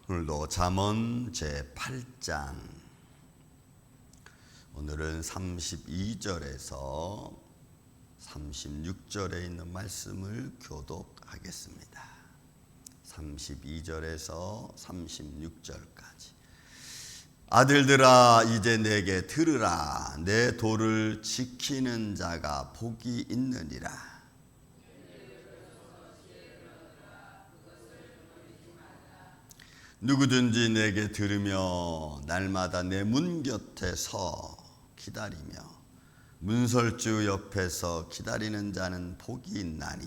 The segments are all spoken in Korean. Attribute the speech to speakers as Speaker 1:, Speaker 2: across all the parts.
Speaker 1: 오늘도 잠언 제8장, 오늘은 32절에서 36절에 있는 말씀을 교독하겠습니다. 32절에서 36절까지. 아들들아, 이제 내게 들으라. 내 도를 지키는 자가 복이 있느니라. 누구든지 내게 들으며 날마다 내 문 곁에 서 기다리며 문설주 옆에서 기다리는 자는 복이 있나니.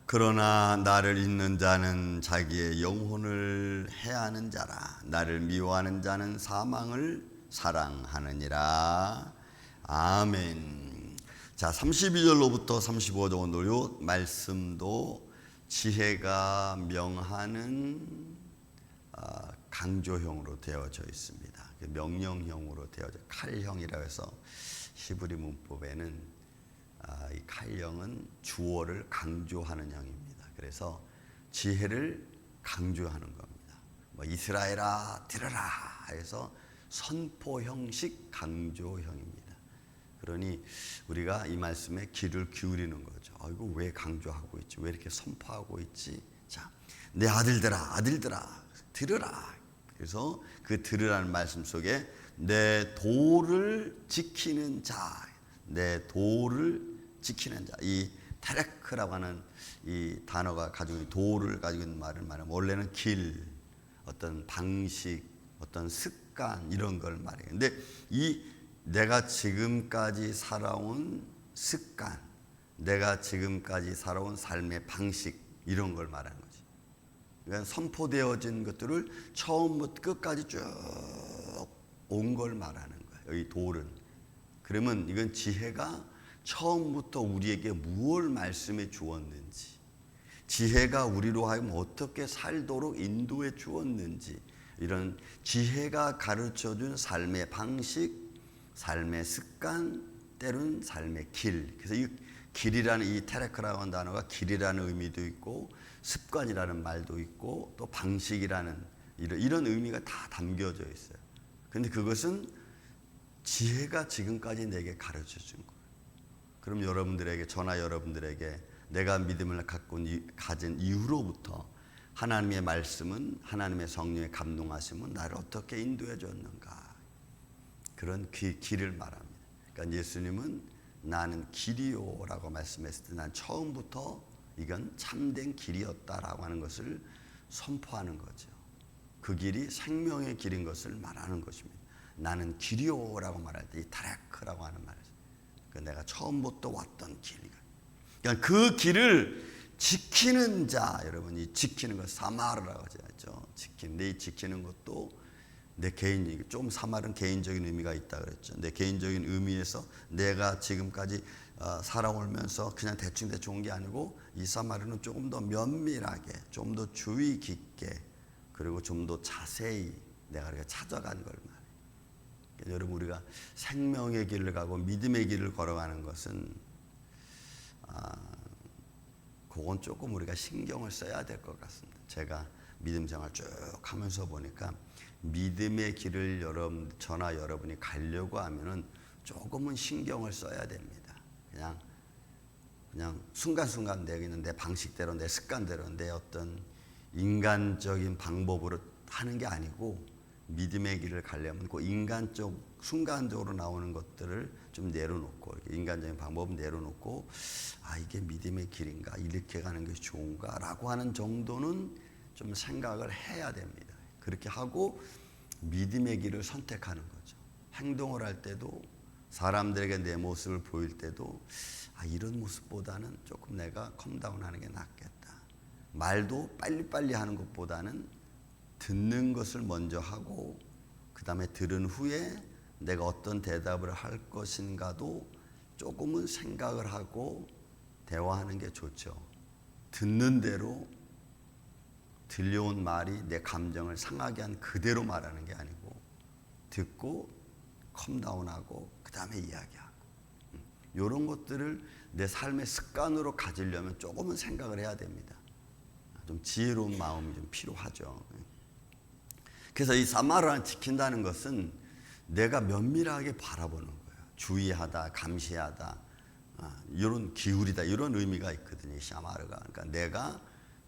Speaker 1: 그러나 나를 잊는 자는 자기의 영혼을 해하는 자라. 나를 미워하는 자는 사망을 사랑하느니라. 아멘. 자, 32절로부터 35절, 오늘 요 말씀도 지혜가 명하는 강조형으로 되어져 있습니다. 명령형으로 되어져, 칼형이라고 해서 히브리 문법에는 이 칼형은 주어를 강조하는 형입니다. 그래서 지혜를 강조하는 겁니다. 뭐 이스라엘아 들으라 해서 선포 형식 강조형입니다. 그러니 우리가 이 말씀에 귀를 기울이는 거죠. 이거 왜 강조하고 있지? 왜 이렇게 선포하고 있지? 자, 내 아들들아, 아들들아, 들으라. 그래서 그 들으라는 말씀 속에 내 도를 지키는 자, 내 도를 지키는 자, 이 테레크라고 하는 이 단어가 가지고 있는, 도를 가지고 있는 말을 말하면 원래는 길, 어떤 방식, 어떤 습관 이런 걸 말해요. 근데 이 내가 지금까지 살아온 습관, 내가 지금까지 살아온 삶의 방식, 이런 걸 말하는 거지. 그러니까 선포되어진 것들을 처음부터 끝까지 쭉 온 걸 말하는 거예요. 이 돌은. 그러면 이건 지혜가 처음부터 우리에게 무엇을 말씀해 주었는지, 지혜가 우리로 하여금 어떻게 살도록 인도해 주었는지, 이런 지혜가 가르쳐준 삶의 방식, 삶의 습관, 때로는 삶의 길. 그래서 이 길이라는, 이 테레크라고 하는 단어가 길이라는 의미도 있고 습관이라는 말도 있고 또 방식이라는 이런 의미가 다 담겨져 있어요. 그런데 그것은 지혜가 지금까지 내게 가르쳐 준 거예요. 그럼 여러분들에게, 저나 여러분들에게 내가 믿음을 가진 이후로부터 하나님의 말씀은, 하나님의 성령의 감동하심은 나를 어떻게 인도해 줬는가, 그런 길을 말합니다. 그러니까 예수님은 나는 길이요라고 말씀했을 때 난 처음부터 이건 참된 길이었다라고 하는 것을 선포하는 거죠. 그 길이 생명의 길인 것을 말하는 것입니다. 나는 길이요라고 말할 때 이 타레크라고 하는 말이죠. 그러니까 내가 처음부터 왔던 길. 그러니까 그 길을 지키는 자, 여러분이 지키는 것 사마르라고 하죠. 지키는데 이 지키는 것도 내 개인적인, 좀 사말은 개인적인 의미가 있다 그랬죠. 내 개인적인 의미에서 내가 지금까지 살아오면서 그냥 대충 온 게 아니고, 이 사말은 조금 더 면밀하게, 좀 더 주의 깊게, 그리고 좀 더 자세히 내가 이렇게 찾아간 걸 말해요. 그러니까 여러분, 우리가 생명의 길을 가고 믿음의 길을 걸어가는 것은 그건 조금 우리가 신경을 써야 될 것 같습니다. 제가 믿음 생활 쭉 하면서 보니까 믿음의 길을 저나 여러분이 가려고 하면은 조금은 신경을 써야 됩니다. 그냥 순간순간 내 방식대로, 내 습관대로, 내 어떤 인간적인 방법으로 하는 게 아니고, 믿음의 길을 가려면 그 인간적, 순간적으로 나오는 것들을 좀 내려놓고, 인간적인 방법은 내려놓고, 이게 믿음의 길인가, 이렇게 가는 것이 좋은가 라고 하는 정도는 좀 생각을 해야 됩니다. 그렇게 하고 믿음의 길을 선택하는 거죠. 행동을 할 때도, 사람들에게 내 모습을 보일 때도 이런 모습보다는 조금 내가 컴다운하는 게 낫겠다. 말도 빨리빨리 하는 것보다는 듣는 것을 먼저 하고, 그 다음에 들은 후에 내가 어떤 대답을 할 것인가도 조금은 생각을 하고 대화하는 게 좋죠. 듣는 대로 들려온 말이 내 감정을 상하게 한 그대로 말하는 게 아니고, 듣고 컴다운하고 그 다음에 이야기하고, 이런 것들을 내 삶의 습관으로 가지려면 조금은 생각을 해야 됩니다. 좀 지혜로운 마음이 좀 필요하죠. 그래서 이 사마라를 지킨다는 것은 내가 면밀하게 바라보는 거예요. 주의하다, 감시하다, 이런 기울이다, 이런 의미가 있거든요. 사마르가. 그러니까 내가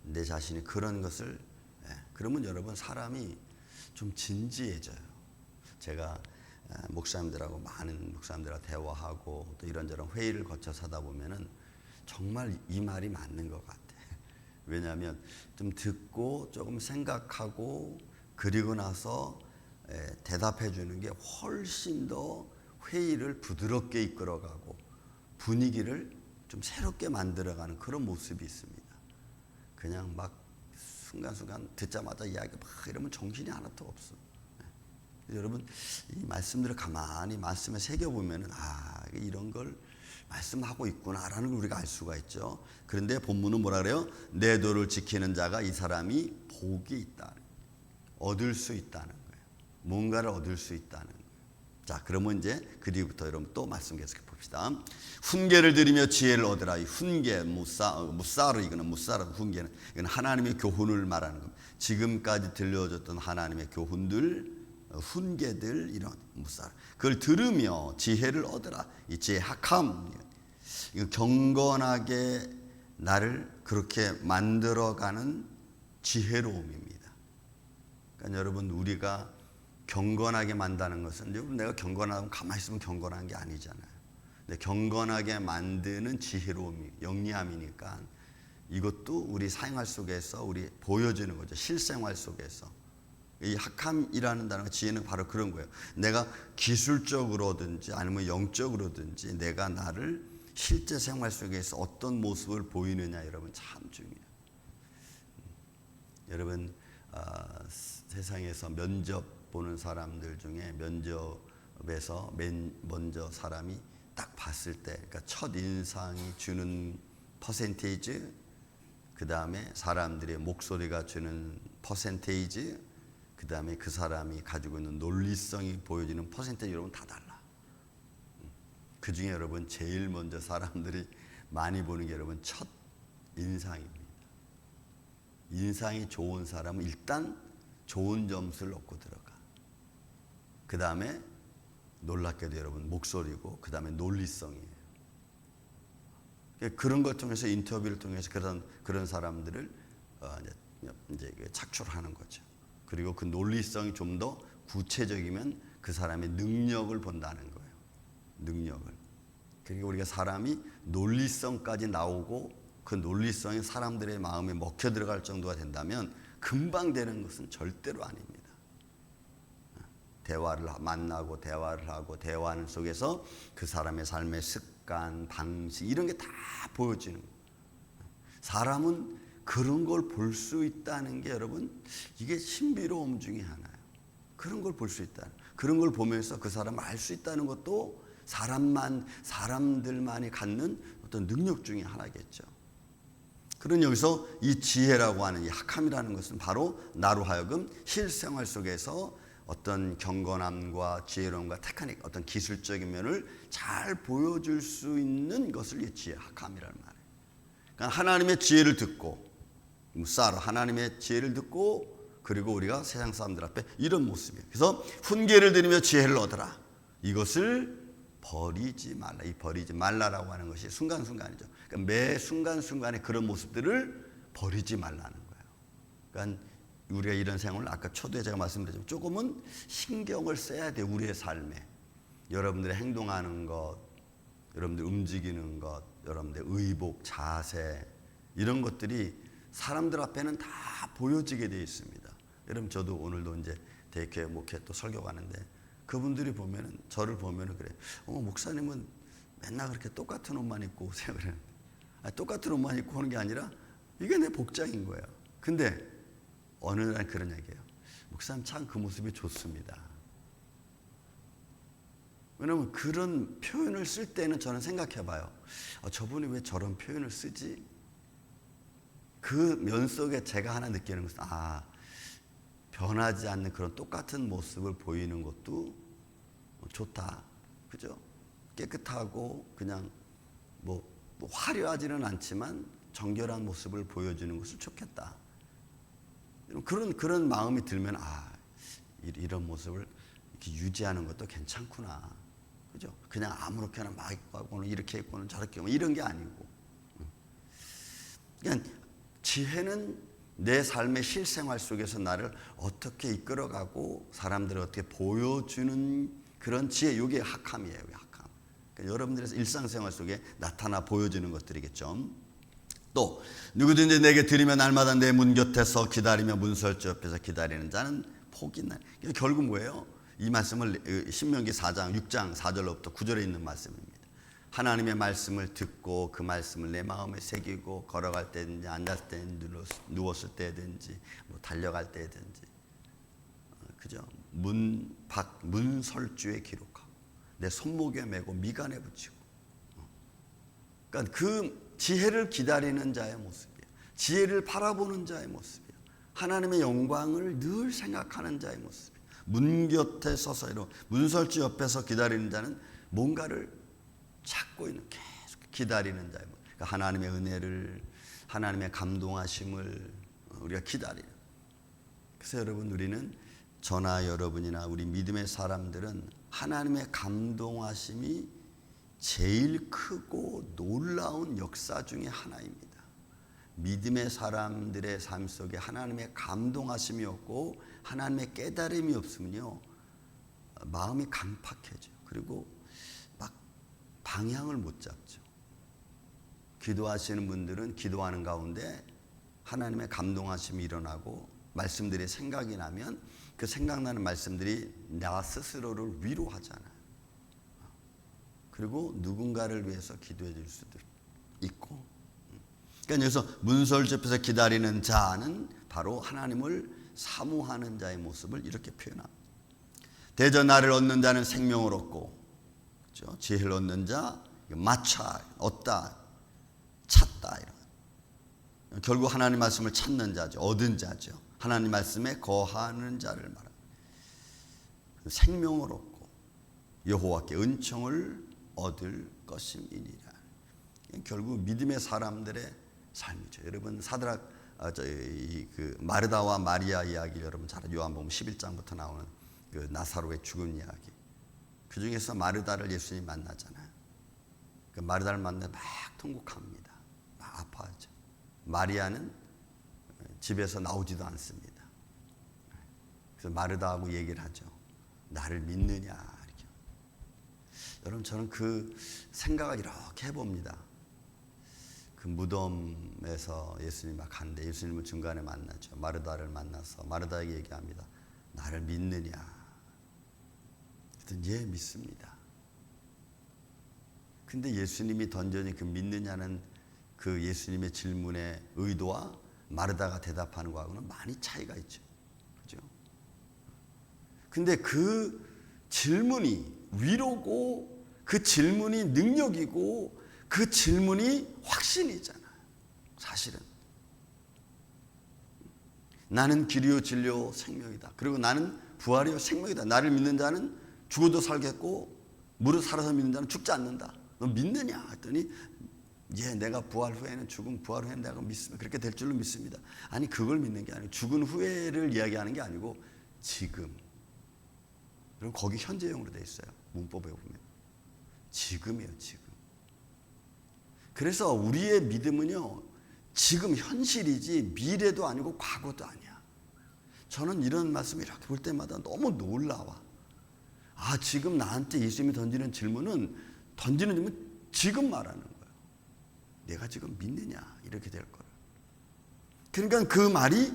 Speaker 1: 내 자신이 그런 것을, 그러면 여러분 사람이 좀 진지해져요. 제가 목사님들하고 많은 목사님들하고 대화하고 또 이런저런 회의를 거쳐서 하다 보면은 정말 이 말이 맞는 것 같아요. 왜냐하면 좀 듣고 조금 생각하고 그리고 나서 대답해 주는 게 훨씬 더 회의를 부드럽게 이끌어가고 분위기를 좀 새롭게 만들어가는 그런 모습이 있습니다. 그냥 막 순간순간 듣자마자 이야기 막 이러면 정신이 하나도 없어. 여러분 이 말씀들을 가만히 말씀에 새겨보면은 이런 걸 말씀하고 있구나라는 걸 우리가 알 수가 있죠. 그런데 본문은 뭐라 그래요? 내 도를 지키는 자가 이 사람이 복이 있다. 얻을 수 있다는 거예요. 뭔가를 얻을 수 있다는 거예요. 자, 그러면 이제 그 뒤부터 여러분 또 말씀 계속해 봅시다. 훈계를 들으며 지혜를 얻으라. 이 훈계, 무사르, 이거는 무사르, 훈계는 이건 하나님의 교훈을 말하는 겁니다. 지금까지 들려줬던 하나님의 교훈들, 훈계들, 이런 무사르. 그걸 들으며 지혜를 얻으라. 이 지혜 학함, 이거 경건하게 나를 그렇게 만들어가는 지혜로움입니다. 그러니까 여러분 우리가 경건하게 만드는 것은 내가 경건하면 가만히 있으면 경건한 게 아니잖아요. 근데 경건하게 만드는 지혜로움이 영리함이니까 이것도 우리 생활 속에서 우리 보여지는 거죠. 실생활 속에서 이 학함이라는 단어가 지혜는 바로 그런 거예요. 내가 기술적으로든지 아니면 영적으로든지 내가 나를 실제 생활 속에서 어떤 모습을 보이느냐 여러분 참 중요해요. 여러분 세상에서 면접 보는 사람들 중에 면접에서 맨 먼저 사람이 딱 봤을 때 그러니까 첫 인상이 주는 퍼센테이지, 그 다음에 사람들의 목소리가 주는 퍼센테이지, 그 다음에 그 사람이 가지고 있는 논리성이 보여지는 퍼센테이지 여러분 다 달라. 그 중에 여러분 제일 먼저 사람들이 많이 보는 게 여러분 첫 인상입니다. 인상이 좋은 사람은 일단 좋은 점수를 얻고 들어가. 그 다음에 놀랍게도 여러분 목소리고 그 다음에 논리성이에요. 그런 것 통해서 인터뷰를 통해서 그런 사람들을 이제 착출하는 거죠. 그리고 그 논리성이 좀 더 구체적이면 그 사람의 능력을 본다는 거예요. 능력을. 그러니까 우리가 사람이 논리성까지 나오고 그 논리성이 사람들의 마음에 먹혀 들어갈 정도가 된다면 금방 되는 것은 절대로 아닙니다. 대화를 만나고 대화를 하고 대화하는 속에서 그 사람의 삶의 습관, 방식 이런 게 다 보여지는 거예요. 사람은 그런 걸 볼 수 있다는 게 여러분 이게 신비로움 중에 하나예요. 그런 걸 볼 수 있다. 그런 걸 보면서 그 사람을 알 수 있다는 것도 사람들만이 갖는 어떤 능력 중에 하나겠죠. 그런 여기서 이 지혜라고 하는 이 학함이라는 것은 바로 나로 하여금 실생활 속에서 어떤 경건함과 지혜로움과 테크닉, 어떤 기술적인 면을 잘 보여줄 수 있는 것을 이 지혜, 학함이라는 말이에요. 그러니까 하나님의 지혜를 듣고, 하나님의 지혜를 듣고, 그리고 우리가 세상 사람들 앞에 이런 모습이에요. 그래서 훈계를 들으며 지혜를 얻으라. 이것을 버리지 말라. 이 버리지 말라라고 하는 것이 순간순간이죠. 그러니까 매 순간순간에 그런 모습들을 버리지 말라는 거예요. 그러니까 우리가 이런 생활을 아까 초두에 제가 말씀드렸지만 조금은 신경을 써야 돼요. 우리의 삶에. 여러분들의 행동하는 것, 여러분들 움직이는 것, 여러분들의 의복, 자세 이런 것들이 사람들 앞에는 다 보여지게 되어 있습니다. 여러분 저도 오늘도 이제 대교회 목회 또 설교 가는데 그분들이 보면은 저를 보면은 그래. 목사님은 맨날 그렇게 똑같은 옷만 입고 오세요. 그래. 똑같은 옷만 입고 오는 게 아니라 이게 내 복장인 거예요. 근데 어느 날 그런 얘기예요. 목사님 참 그 모습이 좋습니다. 왜냐하면 그런 표현을 쓸 때는 저는 생각해봐요. 저분이 왜 저런 표현을 쓰지? 그 면 속에 제가 하나 느끼는 것은 변하지 않는 그런 똑같은 모습을 보이는 것도 좋다. 그죠? 깨끗하고 그냥 뭐 화려하지는 않지만 정결한 모습을 보여주는 것을 좋겠다. 그런 마음이 들면 이런 모습을 이렇게 유지하는 것도 괜찮구나. 그죠? 그냥 아무렇게나 막 입고 하고는 이렇게 입고는 저렇게 이런 게 아니고. 그러니까 지혜는 내 삶의 실생활 속에서 나를 어떻게 이끌어가고 사람들을 어떻게 보여주는 그런 지혜. 이게 학함이에요. 학함. 그러니까 여러분들의 일상생활 속에 나타나 보여주는 것들이겠죠. 또 누구든지 내게 드리면 날마다 내 문 곁에서 기다리며 문설주 옆에서 기다리는 자는 복이 있나니. 결국 뭐예요? 이 말씀을 신명기 4장 6장 4절로부터 9절에 있는 말씀입니다. 하나님의 말씀을 듣고 그 말씀을 내 마음에 새기고 걸어갈 때든지 앉았을 때든지 누웠을 때든지 달려갈 때든지 그죠? 문설주에 기록하고 내 손목에 메고 미간에 붙이고. 그러니까 그 지혜를 기다리는 자의 모습이에요. 지혜를 바라보는 자의 모습이에요. 하나님의 영광을 늘 생각하는 자의 모습이에요. 문 곁에 서서 이런 문설주 옆에서 기다리는 자는 뭔가를 찾고 있는, 계속 기다리는 자의 모습. 그러니까 하나님의 은혜를, 하나님의 감동하심을 우리가 기다리는. 그래서 여러분, 우리는 저나 여러분이나 우리 믿음의 사람들은 하나님의 감동하심이 제일 크고 놀라운 역사 중에 하나입니다. 믿음의 사람들의 삶 속에 하나님의 감동하심이 없고 하나님의 깨달음이 없으면요, 마음이 강팍해져요. 그리고 막 방향을 못 잡죠. 기도하시는 분들은 기도하는 가운데 하나님의 감동하심이 일어나고 말씀들이 생각이 나면 그 생각나는 말씀들이 나 스스로를 위로하잖아요. 그리고 누군가를 위해서 기도해 줄 수도 있고. 그러니까 여기서 문설주 옆에서 기다리는 자는 바로 하나님을 사모하는 자의 모습을 이렇게 표현합니다. 대저 나를 얻는 자는 생명을 얻고, 그렇죠? 지혜를 얻는 자, 마차, 얻다, 찾다, 이런. 결국 하나님 말씀을 찾는 자죠. 얻은 자죠. 하나님 말씀에 거하는 자를 말합니다. 생명을 얻고 여호와께 은총을 얻을 것임이니라. 결국 믿음의 사람들의 삶이죠. 여러분, 그 마르다와 마리아 이야기 여러분 잘 요한복음 11장부터 나오는 그 나사로의 죽은 이야기. 그 중에서 마르다를 예수님이 만나잖아요. 그 마르다를 만나 막 통곡합니다. 막 아파하죠. 마리아는 집에서 나오지도 않습니다. 그래서 마르다하고 얘기를 하죠. 나를 믿느냐, 이렇게. 여러분, 저는 그 생각을 이렇게 해봅니다. 그 무덤에서 예수님이 막 갔는데 예수님을 중간에 만나죠. 마르다를 만나서 마르다에게 얘기합니다. 나를 믿느냐? 그랬더니 예, 믿습니다. 근데 예수님이 던져진 그 믿느냐는 그 예수님의 질문의 의도와 마르다가 대답하는 거하고는 많이 차이가 있죠. 그죠? 근데 그 질문이 위로고, 그 질문이 능력이고, 그 질문이 확신이잖아요. 사실은 나는 길이요 진리요 생명이다. 그리고 나는 부활이요 생명이다. 나를 믿는 자는 죽어도 살겠고 무릇 살아서 믿는 자는 죽지 않는다. 너 믿느냐? 했더니 예, 내가 부활 후에는 부활 후에는 내가 믿습니다. 그렇게 될 줄로 믿습니다. 아니, 그걸 믿는 게 아니고 죽은 후에를 이야기하는 게 아니고 지금. 그럼 거기 현재형으로 돼 있어요. 문법에 보면 지금이에요. 지금. 그래서 우리의 믿음은요, 지금 현실이지 미래도 아니고 과거도 아니야. 저는 이런 말씀을 이렇게 볼 때마다 너무 놀라워. 지금 나한테 예수님이 던지는 질문은 지금 말하는 거예요. 내가 지금 믿느냐, 이렇게 될 거예요. 그러니까 그 말이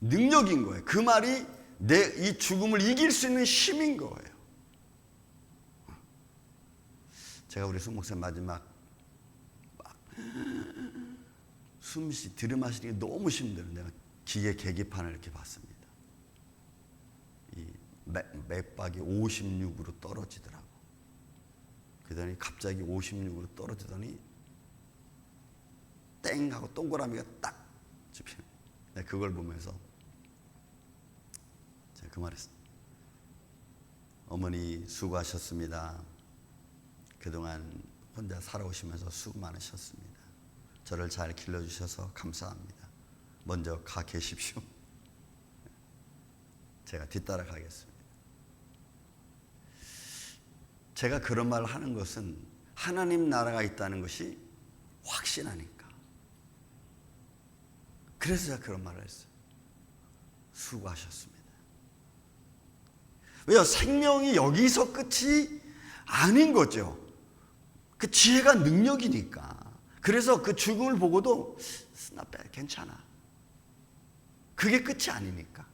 Speaker 1: 능력인 거예요. 그 말이 내 이 죽음을 이길 수 있는 힘인 거예요. 제가 우리 수 목사님 마지막 들이마시는 게 너무 힘들어요. 내가 기계 계기판을 이렇게 봤습니다. 이 맥박이 56으로 떨어지더라고. 그러더니 갑자기 56으로 떨어지더니 땡 하고 동그라미가 딱 집히는. 내가 그걸 보면서 제가 그 말했어요. 어머니 수고하셨습니다. 그동안 혼자 살아오시면서 수고 많으셨습니다. 저를 잘 길러주셔서 감사합니다. 먼저 가 계십시오. 제가 뒤따라 가겠습니다. 제가 그런 말을 하는 것은 하나님 나라가 있다는 것이 확신하니까. 그래서 제가 그런 말을 했어요. 수고하셨습니다. 왜요? 생명이 여기서 끝이 아닌 거죠. 그 지혜가 능력이니까. 그래서 그 죽음을 보고도 괜찮아. 그게 끝이 아니니까.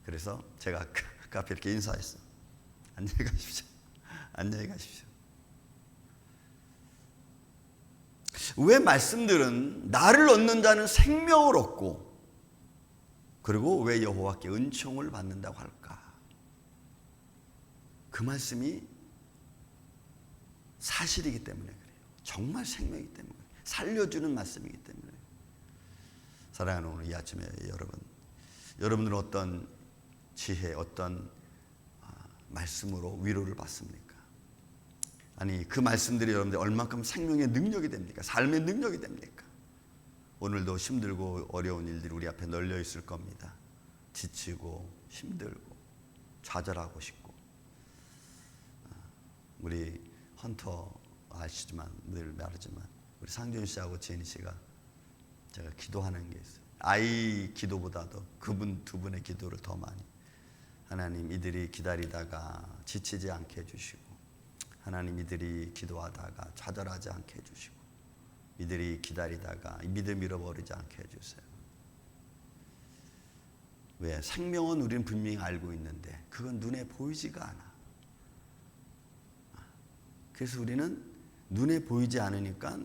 Speaker 1: 그래서 제가 그 앞에 이렇게 인사했어요. 안녕히 가십시오. 안녕히 가십시오. 왜 말씀들은 나를 얻는 자는 생명을 얻고 그리고 왜 여호와께 은총을 받는다고 할까? 그 말씀이 사실이기 때문에 그래요. 정말 생명이기 때문에 살려주는 말씀이기 때문에. 사랑하는 오늘 이 아침에 여러분들은 어떤 지혜, 어떤 말씀으로 위로를 받습니까? 아니 그 말씀들이 여러분들 얼만큼 생명의 능력이 됩니까? 삶의 능력이 됩니까? 오늘도 힘들고 어려운 일들이 우리 앞에 널려 있을 겁니다. 지치고 힘들고 좌절하고 싶고. 우리 헌터 아시지만 늘 말하지만 우리 상준 씨하고 제니 씨가 제가 기도하는 게 있어요. 아이 기도보다도 그분 두 분의 기도를 더 많이. 하나님 이들이 기다리다가 지치지 않게 해주시고, 하나님 이들이 기도하다가 좌절하지 않게 해주시고, 이들이 기다리다가 믿음 잃어버리지 않게 해주세요. 왜? 생명은 우리는 분명히 알고 있는데 그건 눈에 보이지가 않아. 그래서 우리는 눈에 보이지 않으니까,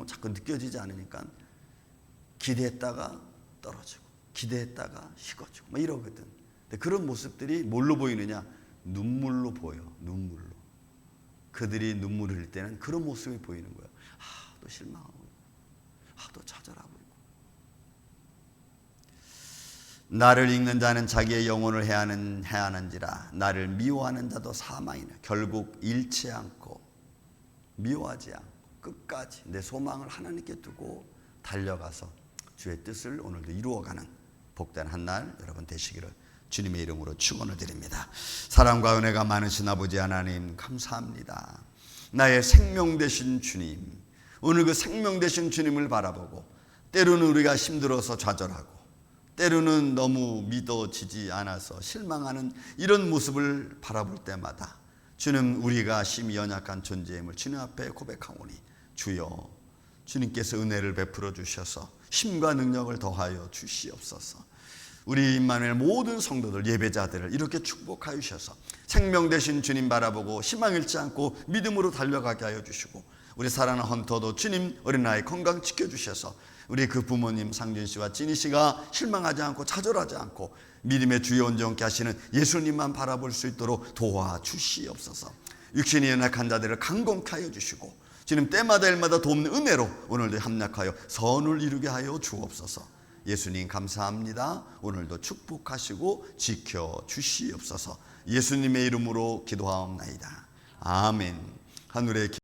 Speaker 1: 자꾸 느껴지지 않으니까 기대했다가 떨어지고 기대했다가 식어지고 막 이러거든. 근데 그런 모습들이 뭘로 보이느냐? 눈물로 보여. 눈물로. 그들이 눈물 흘릴 때는 그런 모습이 보이는 거야. 또 실망하고 또 좌절하고 있고. 나를 읽는 자는 자기의 영혼을 해하는지라 나를 미워하는 자도 사망이나. 결국 잃지 않고 미워하지 않고 끝까지 내 소망을 하나님께 두고 달려가서 주의 뜻을 오늘도 이루어가는 복된 한 날 여러분 되시기를 주님의 이름으로 축원을 드립니다. 사랑과 은혜가 많으신 아버지 하나님 감사합니다. 나의 생명 되신 주님, 오늘 그 생명 되신 주님을 바라보고 때로는 우리가 힘들어서 좌절하고 때로는 너무 믿어지지 않아서 실망하는 이런 모습을 바라볼 때마다 주님, 우리가 심히 연약한 존재임을 주님 앞에 고백하오니 주여, 주님께서 은혜를 베풀어 주셔서 힘과 능력을 더하여 주시옵소서. 우리 임마누엘 모든 성도들, 예배자들을 이렇게 축복하여 주셔서 생명 되신 주님 바라보고 희망 잃지 않고 믿음으로 달려가게 하여 주시고, 우리 사랑하는 헌터도 주님 어린아이 건강 지켜주셔서 우리 그 부모님 상준 씨와 진희 씨가 실망하지 않고 좌절하지 않고 믿음의 주에 온전케 하시는 예수님만 바라볼 수 있도록 도와주시옵소서. 육신이 연약한 자들을 강건케 하여 주시고 주님 때마다 일마다 돕는 은혜로 오늘도 합력하여 선을 이루게 하여 주옵소서. 예수님 감사합니다. 오늘도 축복하시고 지켜주시옵소서. 예수님의 이름으로 기도하옵나이다. 아멘. 하늘의